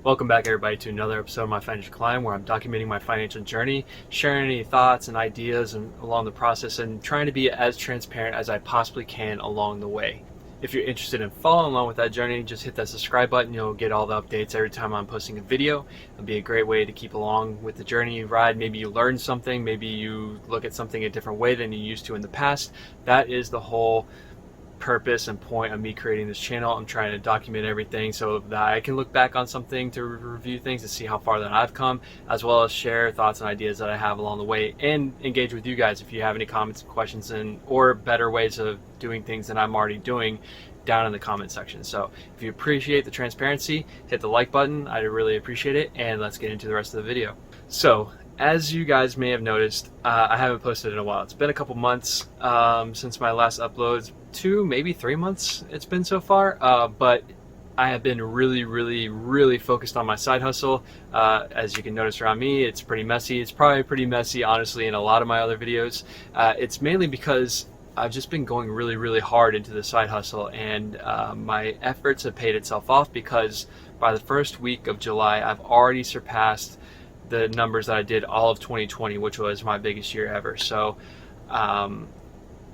Welcome back, everybody, to another episode of My Financial Climb, where I'm documenting my financial journey, sharing any thoughts and ideas along the process, and trying to be as transparent as I possibly can along the way. If you're interested in following along with that journey, just hit that subscribe button. You'll get all the updates every time I'm posting a video. It'll be a great way to keep along with the journey you ride. Maybe you learn something, maybe you look at something a different way than you used to in the past. That is the whole purpose and point of me creating this channel. I'm trying to document everything so that I can look back on something to review things and see how far that I've come, as well as share thoughts and ideas that I have along the way, and engage with you guys if you have any comments and questions or better ways of doing things than I'm already doing down in the comment section. So if you appreciate the transparency, hit the like button. I really appreciate it, and let's get into the rest of the video. So as you guys may have noticed, I haven't posted in a while. It's been a couple months since my last uploads. 2, maybe 3 months it's been so far, but I have been really focused on my side hustle. As you can notice around me, it's pretty messy. It's probably pretty messy, honestly, in a lot of my other videos. It's mainly because I've just been going really hard into the side hustle, and my efforts have paid itself off, because by the first week of July, I've already surpassed the numbers that I did all of 2020, which was my biggest year ever. So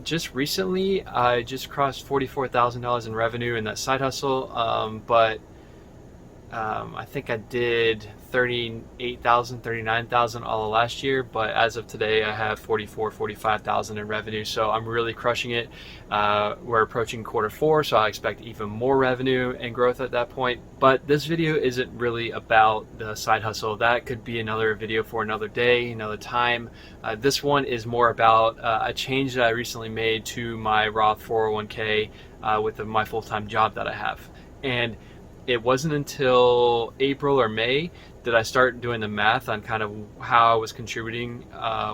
just recently, I just crossed $44,000 in revenue in that side hustle, but I think I did 38,000, 39,000 all of last year, but as of today, I have 45,000 in revenue, so I'm really crushing it. We're approaching Q4, so I expect even more revenue and growth at that point. But this video isn't really about the side hustle. That could be another video for another day, another time. This one is more about a change that I recently made to my Roth 401k with my full-time job that I have. And it wasn't until April or May that I started doing the math on kind of how I was contributing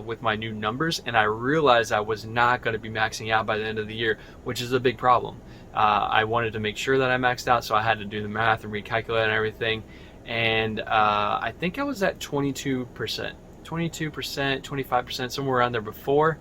with my new numbers, and I realized I was not going to be maxing out by the end of the year, which is a big problem. I wanted to make sure that I maxed out, so I had to do the math and recalculate and everything, and I think I was at 22%, 25%, somewhere around there before.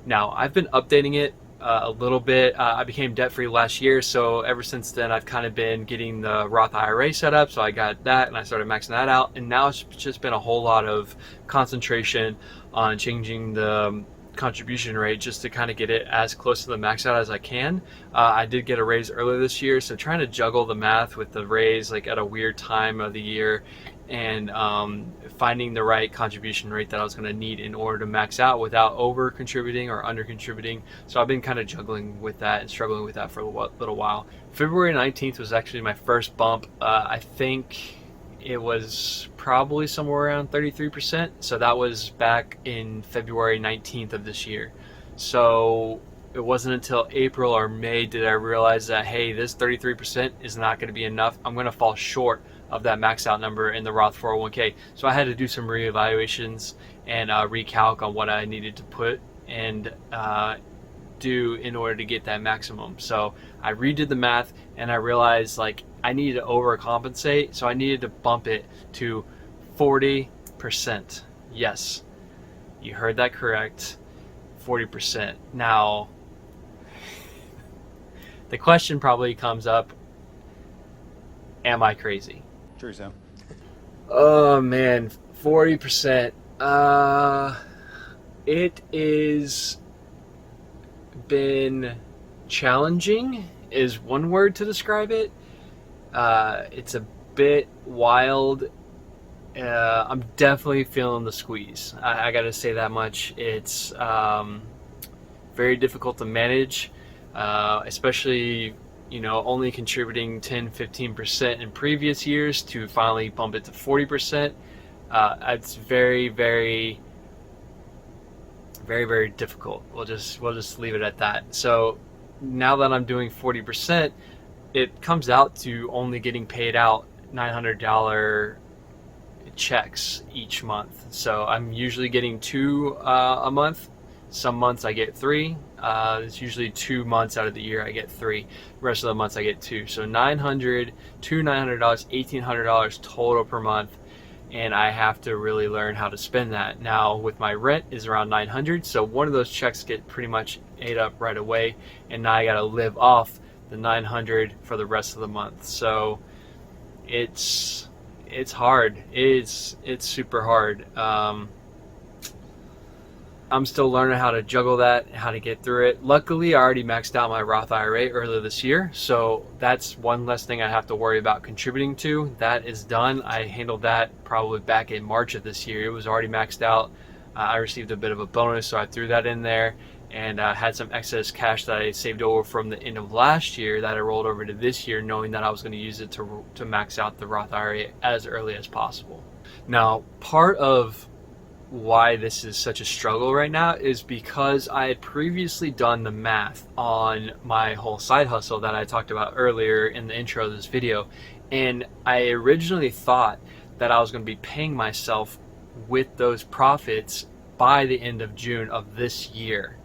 Now, I've been updating it a little bit. I became debt-free last year, so ever since then I've kind of been getting the Roth IRA set up, so I got that and I started maxing that out, and now it's just been a whole lot of concentration on changing the contribution rate just to kind of get it as close to the max out as I can. I did get a raise earlier this year, so trying to juggle the math with the raise like at a weird time of the year, and finding the right contribution rate that I was going to need in order to max out without over contributing or under contributing. So I've been kind of juggling with that and struggling with that for a little while. February 19th was actually my first bump. I think it was probably somewhere around 33%. So that was back in February 19th of this year. So it wasn't until April or May did I realize that, hey, this 33% is not going to be enough. I'm going to fall short of that max out number in the Roth 401k. So I had to do some reevaluations and recalc on what I needed to put and do in order to get that maximum. So I redid the math, and I realized like I needed to overcompensate, so I needed to bump it to 40%. Yes, you heard that correct, 40%. Now, the question probably comes up, am I crazy? True, Sam. Oh man, 40%. It is been challenging is one word to describe it. It's a bit wild. I'm definitely feeling the squeeze. I gotta say that much. It's very difficult to manage, especially only contributing 10-15% in previous years to finally bump it to 40%. It's very difficult. We'll just leave it at that. So now that I'm doing 40%, it comes out to only getting paid out $900 checks each month. So I'm usually getting 2 a month. Some months I get 3. It's usually 2 months out of the year I get 3. The rest of the months I get 2. So $900, $1,800 total per month, and I have to really learn how to spend that. Now with my rent is around $900, so one of those checks get pretty much ate up right away, and now I got to live off the $900 for the rest of the month. So it's it's hard. It's super hard. I'm still learning how to juggle that, how to get through it. Luckily, I already maxed out my Roth IRA earlier this year, so that's one less thing I have to worry about contributing to. That is done. I handled that probably back in March of this year. It was already maxed out. I received a bit of a bonus, so I threw that in there, and had some excess cash that I saved over from the end of last year that I rolled over to this year, knowing that I was going to use it to max out the Roth IRA as early as possible. Now, part of why this is such a struggle right now is because I had previously done the math on my whole side hustle that I talked about earlier in the intro of this video, and I originally thought that I was going to be paying myself with those profits by the end of June of this year.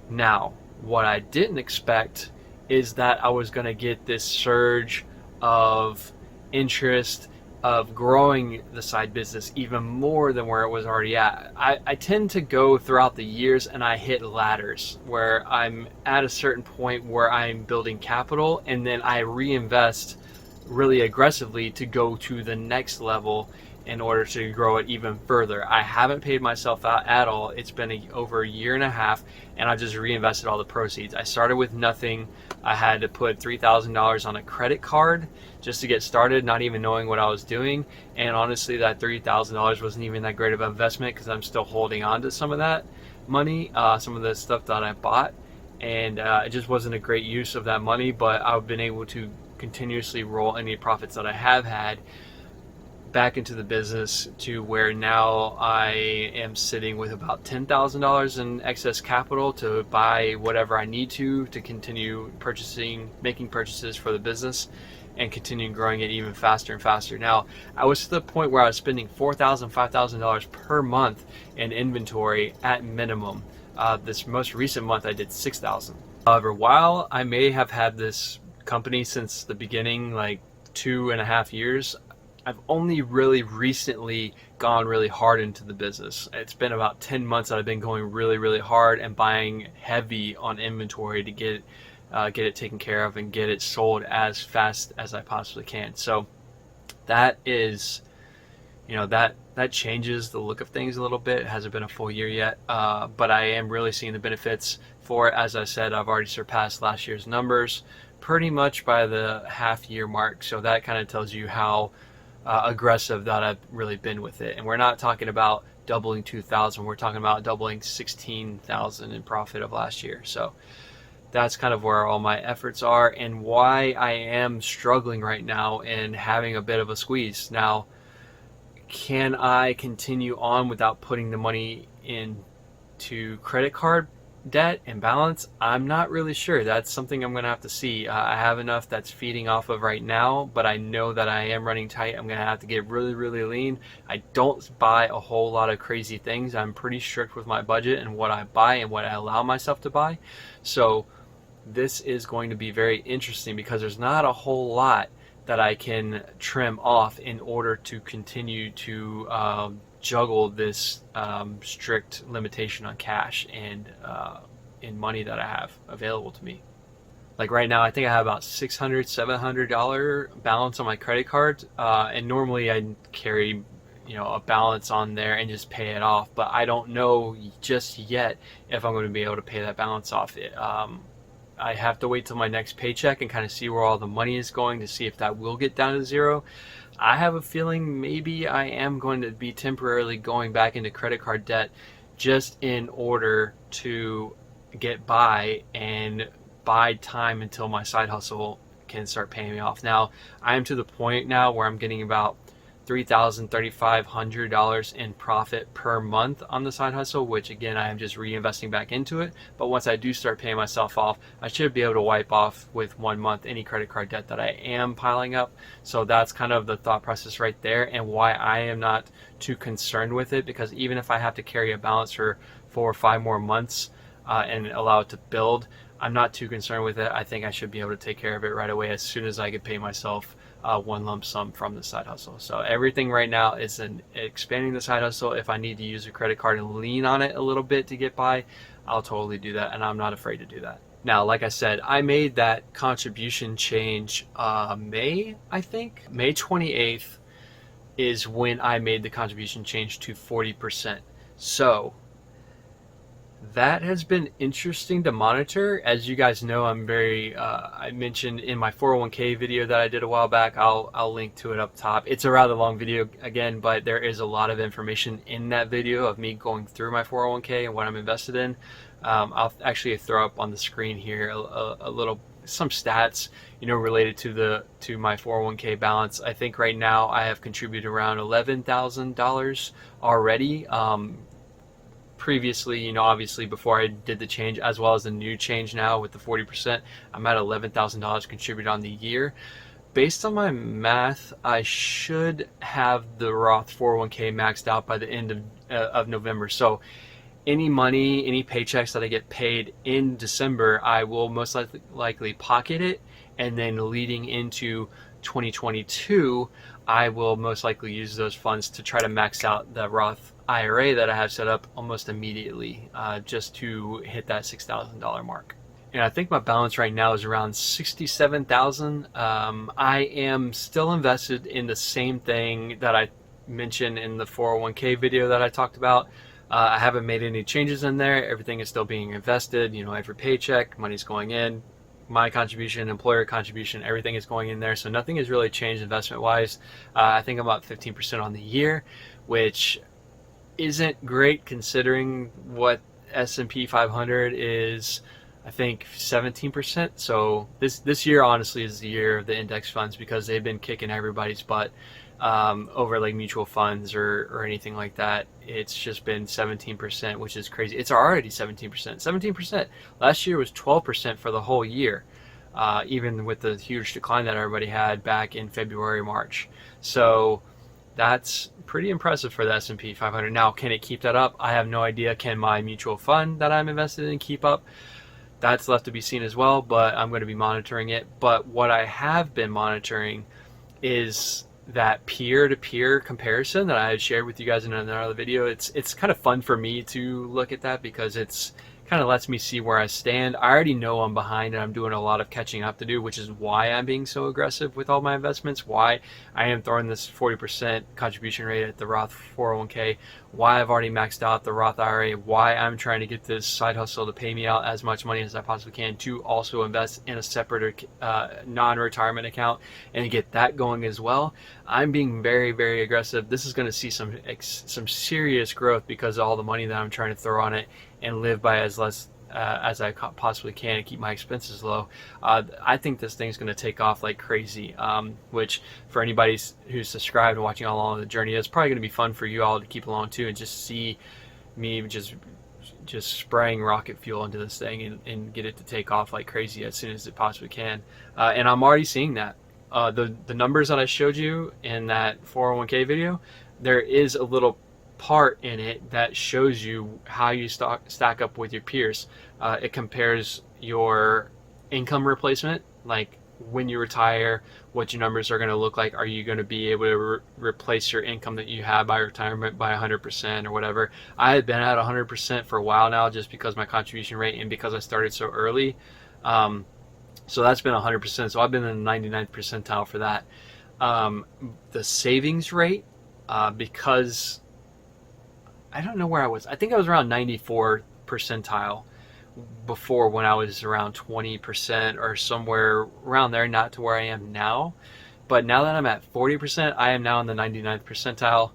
Now, what I didn't expect is that I was going to get this surge of interest of growing the side business even more than where it was already at. I tend to go throughout the years and I hit ladders where I'm at a certain point where I'm building capital, and then I reinvest really aggressively to go to the next level in order to grow it even further. I haven't paid myself out at all. It's been over a year and a half, and I've just reinvested all the proceeds. I started with nothing. I had to put $3,000 on a credit card just to get started, not even knowing what I was doing. And honestly, that $3,000 wasn't even that great of an investment because I'm still holding on to some of that money, some of the stuff that I bought. And it just wasn't a great use of that money, but I've been able to continuously roll any profits that I have had back into the business to where now I am sitting with about $10,000 in excess capital to buy whatever I need to continue making purchases for the business and continuing growing it even faster and faster. Now, I was to the point where I was spending $4,000, $5,000 per month in inventory at minimum. This most recent month I did $6,000. However, while I may have had this company since the beginning, like 2.5 years, I've only really recently gone really hard into the business. It's been about 10 months that I've been going really, really hard and buying heavy on inventory to get it taken care of and get it sold as fast as I possibly can. So that is, that changes the look of things a little bit. It hasn't been a full year yet, but I am really seeing the benefits for it. As I said, I've already surpassed last year's numbers pretty much by the half year mark. So that kind of tells you how aggressive that I've really been with it. And we're not talking about doubling 2,000, we're talking about doubling 16,000 in profit of last year. So that's kind of where all my efforts are and why I am struggling right now and having a bit of a squeeze. Now, can I continue on without putting the money into credit card debt and balance? I'm not really sure. That's something I'm going to have to see. I have enough that's feeding off of right now, but I know that I am running tight. I'm going to have to get really, really lean. I don't buy a whole lot of crazy things. I'm pretty strict with my budget and what I buy and what I allow myself to buy. So this is going to be very interesting because there's not a whole lot that I can trim off in order to continue to juggle this strict limitation on cash and in money that I have available to me. Like right now, I think I have about $600, $700 balance on my credit card, and normally I carry a balance on there and just pay it off, but I don't know just yet if I'm going to be able to pay that balance off. I have to wait till my next paycheck and kind of see where all the money is going to see if that will get down to zero. I have a feeling maybe I am going to be temporarily going back into credit card debt just in order to get by and buy time until my side hustle can start paying me off. Now, I am to the point now where I'm getting about $3,000, $3,500 in profit per month on the side hustle, which again, I am just reinvesting back into it. But once I do start paying myself off, I should be able to wipe off with 1 month any credit card debt that I am piling up. So that's kind of the thought process right there and why I am not too concerned with it, because even if I have to carry a balance for 4 or 5 more months and allow it to build, I'm not too concerned with it. I think I should be able to take care of it right away as soon as I could pay myself one lump sum from the side hustle. So everything right now is expanding the side hustle. If I need to use a credit card and lean on it a little bit to get by, I'll totally do that, and I'm not afraid to do that. Now, like I said, I made that contribution change May 28th is when I made the contribution change to 40%. So that has been interesting to monitor. As you guys know, I'm very, I mentioned in my 401k video that I did a while back, I'll link to it up top. It's a rather long video again, but there is a lot of information in that video of me going through my 401k and what I'm invested in. I'll actually throw up on the screen here a little, some stats, related to my 401k balance. I think right now I have contributed around $11,000 already. Previously, obviously before I did the change, as well as the new change now with the 40%, I'm at $11,000 contributed on the year. Based on my math, I should have the Roth 401k maxed out by the end of November. So any money, any paychecks that I get paid in December, I will most likely pocket it, and then leading into 2022, I will most likely use those funds to try to max out the Roth IRA that I have set up almost immediately, just to hit that $6,000 mark. And I think my balance right now is around $67,000. I am still invested in the same thing that I mentioned in the 401k video that I talked about. I haven't made any changes in there. Everything is still being invested. Every paycheck, money's going in. My contribution, employer contribution, everything is going in there. So nothing has really changed investment-wise. I think I'm about 15% on the year, which isn't great considering what S&P 500 is, I think 17%. So this year honestly is the year of the index funds, because they've been kicking everybody's butt over like mutual funds or anything like that. It's just been 17%, which is crazy. It's already 17%. 17%. Last year was 12% for the whole year, even with the huge decline that everybody had back in February, March. So that's pretty impressive for the S&P 500. Now, can it keep that up? I have no idea. Can my mutual fund that I'm invested in keep up? That's left to be seen as well, but I'm going to be monitoring it. But what I have been monitoring is that peer-to-peer comparison that I had shared with you guys in another video. It's kind of fun for me to look at that, because it's kind of lets me see where I stand. I already know I'm behind and I'm doing a lot of catching up to do, which is why I'm being so aggressive with all my investments, why I am throwing this 40% contribution rate at the Roth 401k, why I've already maxed out the Roth IRA, why I'm trying to get this side hustle to pay me out as much money as I possibly can to also invest in a separate non-retirement account and get that going as well. I'm being very, very aggressive. This is going to see some serious growth because of all the money that I'm trying to throw on it and live by as less as I possibly can and keep my expenses low. I think this thing's going to take off like crazy, which for anybody who's subscribed and watching all along the journey, it's probably going to be fun for you all to keep along too and just see me just spraying rocket fuel into this thing and get it to take off like crazy as soon as it possibly can. And I'm already seeing that. The numbers that I showed you in that 401k video, there is a little part in it that shows you how you stack up with your peers. It compares your income replacement, like when you retire, what your numbers are going to look like. Are you going to be able to replace your income that you have by retirement by 100% or whatever? I had been at 100% for a while now, just because my contribution rate and because I started so early. So that's been 100%. So I've been in the 99th percentile for that. The savings rate, because I don't know where I was. I think I was around 94 percentile before, when I was around 20% or somewhere around there, not to where I am now. But now that I'm at 40%, I am now in the 99th percentile.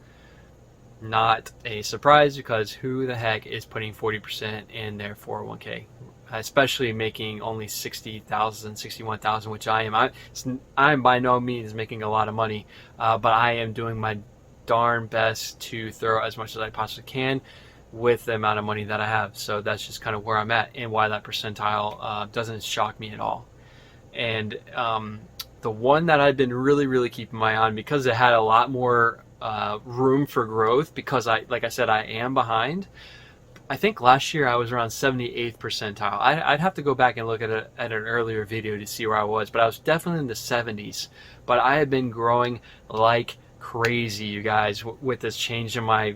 Not a surprise, because who the heck is putting 40% in their 401k? Especially making only 60,000, 61,000, which I am. I'm by no means making a lot of money, but I am doing my darn best to throw as much as I possibly can with the amount of money that I have. So that's just kind of where I'm at, and why that percentile doesn't shock me at all. And the one that I've been really keeping my eye on, because it had a lot more room for growth, because like I said, I am behind. I think last year I was around 78th percentile. I'd have to go back and look at an earlier video to see where I was, but I was definitely in the 70s. But I have been growing like crazy, you guys, with this change in my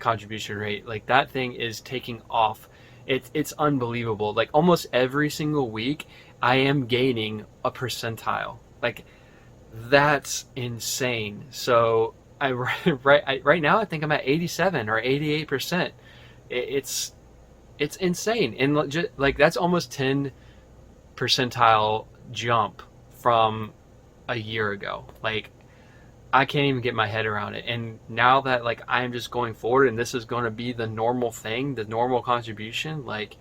contribution rate. Like, that thing is taking off. It's unbelievable. Like, almost every single week I am gaining a percentile. Like, that's insane. So right now I think I'm at 87 or 88%. It's insane, and just, like, that's almost 10 percentile jump from a year ago. Like, I can't even get my head around it. And now that, like, I'm just going forward and this is going to be the normal thing, the normal contribution, like,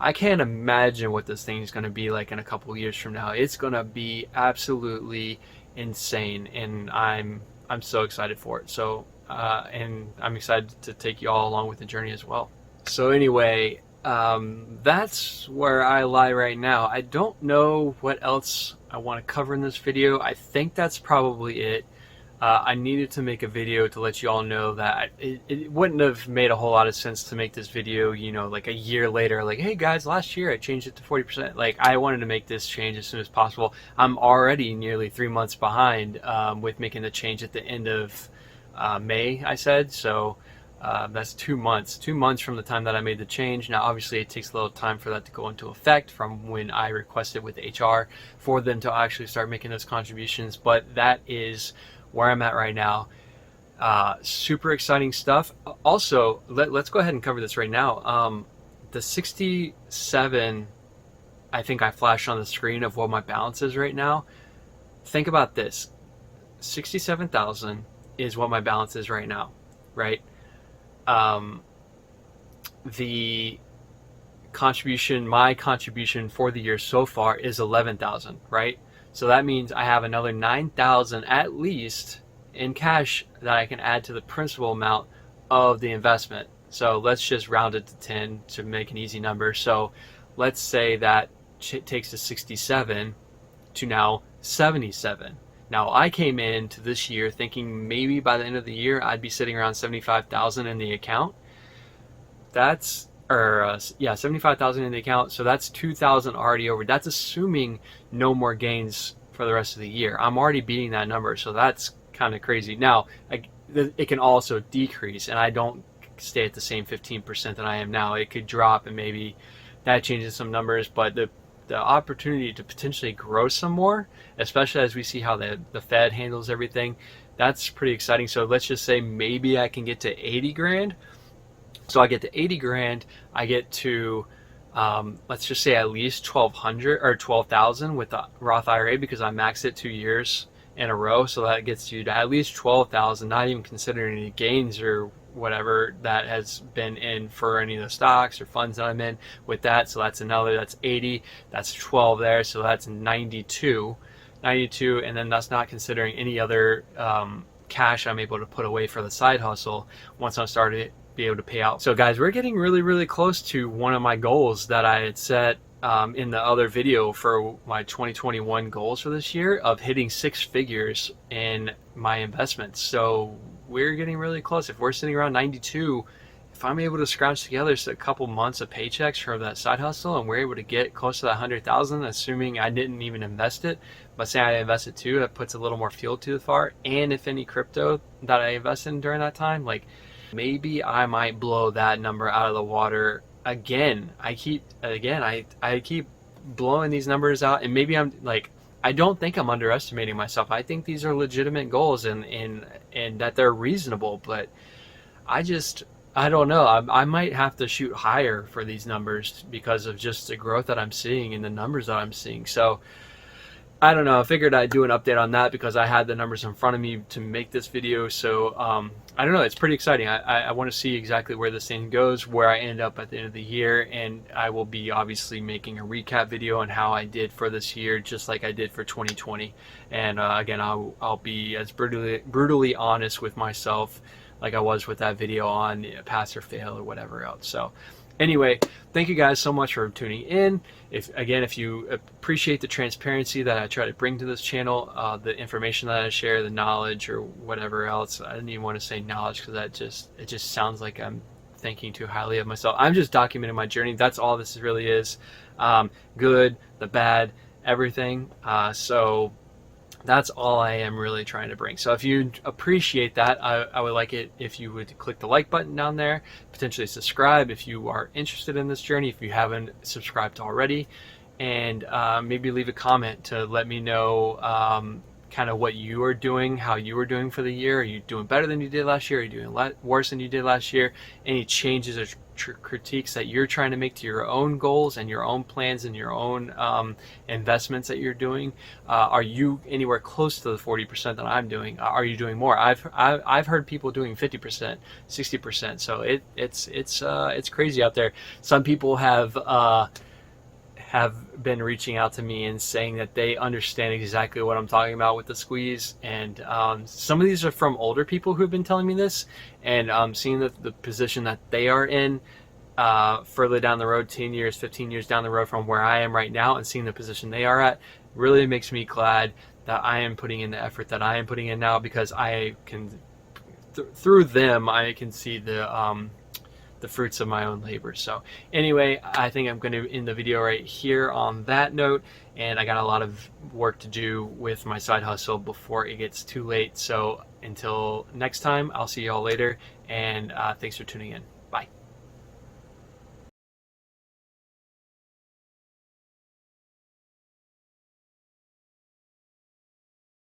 I can't imagine what this thing is going to be like in a couple years from now. It's going to be absolutely insane, and I'm so excited for it. So and I'm excited to take you all along with the journey as well. So anyway, that's where I lie right now. I don't know what else I want to cover in this video. I think that's probably it. I needed to make a video to let you all know that it wouldn't have made a whole lot of sense to make this video, you know, like a year later, like, hey guys, last year I changed it to 40%. Like, I wanted to make this change as soon as possible. I'm already nearly 3 months behind with making the change at the end of May, I said. So that's 2 months. 2 months from the time that I made the change. Now, obviously, it takes a little time for that to go into effect from when I requested with HR for them to actually start making those contributions. But that is where I'm at right now. Super exciting stuff. Also, let's go ahead and cover this right now. The 67, I think I flashed on the screen of what my balance is right now. Think about this. 67,000 is what my balance is right now, right? The contribution, my contribution for the year so far is 11,000, right? So that means I have another 9,000 at least in cash that I can add to the principal amount of the investment. So let's just round it to 10 to make an easy number. So let's say that takes to 67 to now 77. Now, I came into this year thinking maybe by the end of the year I'd be sitting around 75,000 in the account. Yeah, 75,000 in the account. So that's 2,000 already over. That's assuming no more gains for the rest of the year. I'm already beating that number, so that's kind of crazy. Now, it can also decrease, and I don't stay at the same 15% that I am now. It could drop, and maybe that changes some numbers, but the opportunity to potentially grow some more, especially as we see how the Fed handles everything, that's pretty exciting. So let's just say maybe I can get to 80 grand. So I get to 80 grand, I get to, let's just say at least 1,200 or 12,000 with the Roth IRA, because I maxed it 2 years in a row. So that gets you to at least 12,000, not even considering any gains or whatever that has been in for any of the stocks or funds that I'm in with that. So that's 80, that's 12 there. So that's 92, and then that's not considering any other cash I'm able to put away for the side hustle once I started be able to pay out. So guys, we're getting really, really close to one of my goals that I had set in the other video for my 2021 goals for this year of hitting 6 figures in my investments. So we're getting really close. If we're sitting around 92, if I'm able to scrounge together a couple months of paychecks for that side hustle, and we're able to get close to that 100,000, assuming I didn't even invest it, but say I invested too, that puts a little more fuel to the fire. And if any crypto that I invested in during that time, like, maybe I might blow that number out of the water again. I keep blowing these numbers out, and maybe I'm like, I don't think I'm underestimating myself. I think these are legitimate goals and that they're reasonable, but I don't know. I might have to shoot higher for these numbers because of just the growth that I'm seeing and the numbers that I'm seeing. So I don't know. I figured I'd do an update on that because I had the numbers in front of me to make this video. So I don't know. It's pretty exciting. I want to see exactly where this thing goes, where I end up at the end of the year, and I will be obviously making a recap video on how I did for this year, just like I did for 2020. And again, I'll be as brutally honest with myself like I was with that video on pass or fail or whatever else. So anyway, thank you guys so much for tuning in. If you appreciate the transparency that I try to bring to this channel, the information that I share, the knowledge or whatever else, I didn't even want to say knowledge because it just sounds like I'm thinking too highly of myself. I'm just documenting my journey. That's all this really is. Good, the bad, everything. So that's all I am really trying to bring. So if you appreciate that, I would like it if you would click the like button down there, potentially subscribe if you are interested in this journey, if you haven't subscribed already, and maybe leave a comment to let me know kind of what you are doing, how you were doing for the year. Are you doing better than you did last year? Are you doing worse than you did last year? Any changes or critiques that you're trying to make to your own goals and your own plans and your own investments that you're doing? Are you anywhere close to the 40% that I'm doing? Are you doing more? I've heard people doing 50%, 60%. So it's crazy out there. Some people have been reaching out to me and saying that they understand exactly what I'm talking about with the squeeze. And some of these are from older people who have been telling me this, and seeing the position that they are in further down the road, 10 years, 15 years down the road from where I am right now, and seeing the position they are at really makes me glad that I am putting in the effort that I am putting in now, because I can, through them, I can see the fruits of my own labor. So anyway, I think I'm going to end the video right here on that note, and I got a lot of work to do with my side hustle before it gets too late. So until next time, I'll see y'all later, and thanks for tuning in. Bye.